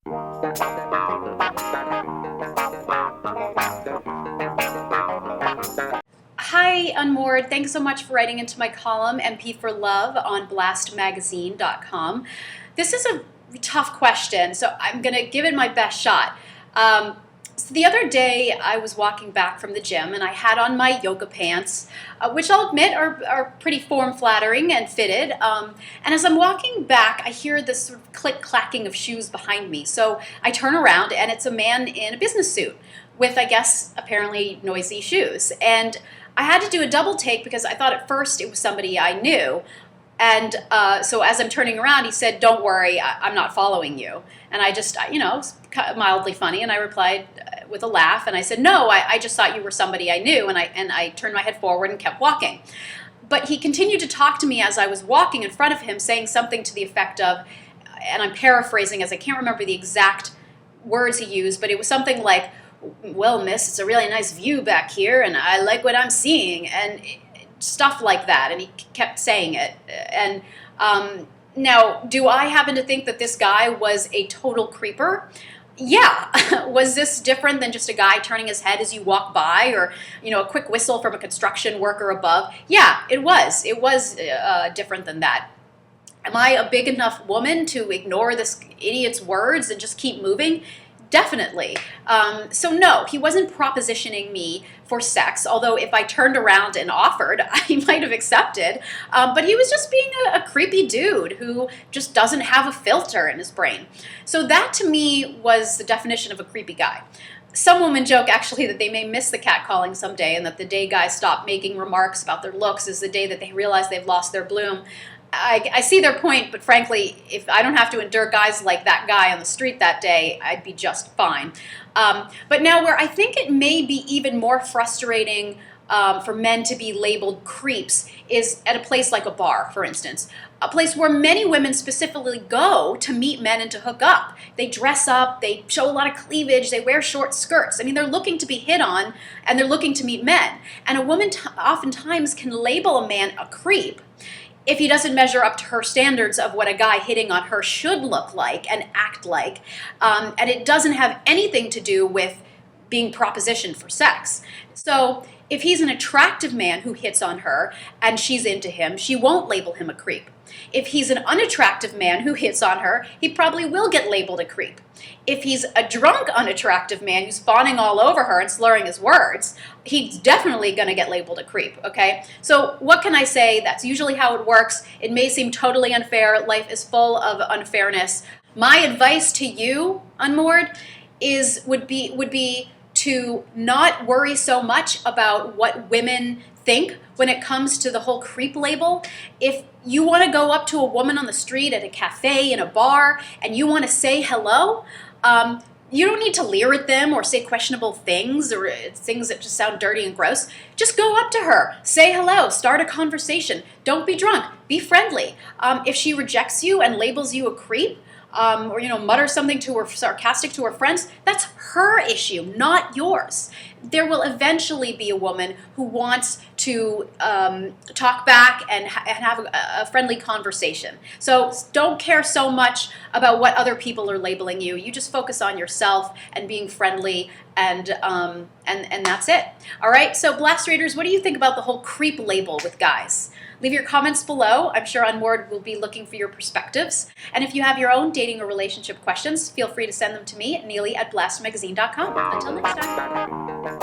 Hi, Unmoored. Thanks so much for writing into my column, MP4 Love, on blastmagazine.com. This is a tough question, so I'm going to give it my best shot. So the other day, I was walking back from the gym, and I had on my yoga pants, which I'll admit are pretty form-flattering and fitted. And as I'm walking back, I hear this sort of click-clacking of shoes behind me. So I turn around, and it's a man in a business suit with, I guess, apparently noisy shoes. And I had to do a double take because I thought at first it was somebody I knew. And so as I'm turning around, he said, "Don't worry, I'm not following you." And I just, was mildly funny, and I replied with a laugh, and I said, "No, I just thought you were somebody I knew," and I turned my head forward and kept walking. But he continued to talk to me as I was walking in front of him, saying something to the effect of, and I'm paraphrasing as I can't remember the exact words he used, but it was something like, "Well, miss, it's a really nice view back here, and I like what I'm seeing," and stuff like that. And he kept saying it. And now, do I happen to think that this guy was a total creeper? Yeah. Was this different than just a guy turning his head as you walk by, or a quick whistle from a construction worker above? Yeah, it was. It was different than that. Am I a big enough woman to ignore this idiot's words and just keep moving? Definitely. So no, he wasn't propositioning me for sex, although if I turned around and offered, I might have accepted. But he was just being a creepy dude who just doesn't have a filter in his brain. So that to me was the definition of a creepy guy. Some women joke actually that they may miss the catcalling someday, and that the day guys stop making remarks about their looks is the day that they realize they've lost their bloom. I see their point, but frankly, if I don't have to endure guys like that guy on the street that day, I'd be just fine. But now where I think it may be even more frustrating for men to be labeled creeps is at a place like a bar, for instance. A place where many women specifically go to meet men and to hook up. They dress up, they show a lot of cleavage, they wear short skirts. I mean, they're looking to be hit on, and they're looking to meet men. And a woman oftentimes can label a man a creep if he doesn't measure up to her standards of what a guy hitting on her should look like and act like. And it doesn't have anything to do with being propositioned for sex. So if he's an attractive man who hits on her and she's into him, she won't label him a creep. If he's an unattractive man who hits on her, he probably will get labeled a creep. If he's a drunk, unattractive man who's fawning all over her and slurring his words, he's definitely going to get labeled a creep, okay? So what can I say? That's usually how it works. It may seem totally unfair. Life is full of unfairness. My advice to you, Unmoored, would be to not worry so much about what women think when it comes to the whole creep label. If you want to go up to a woman on the street, at a cafe, in a bar, and you want to say hello, you don't need to leer at them or say questionable things or things that just sound dirty and gross. Just go up to her, say hello, start a conversation. Don't be drunk, be friendly. If she rejects you and labels you a creep, or mutter something to her, sarcastic to her friends, that's her issue, not yours. There will eventually be a woman who wants to talk back and have a friendly conversation. So don't care so much about what other people are labeling you. You just focus on yourself and being friendly, and that's it. All right. So Blast Raiders, what do you think about the whole creep label with guys? Leave your comments below. I'm sure Unmoored will be looking for your perspectives. And if you have your own dating or relationship questions, feel free to send them to me at Neely at blastmagazine.com. Until next time.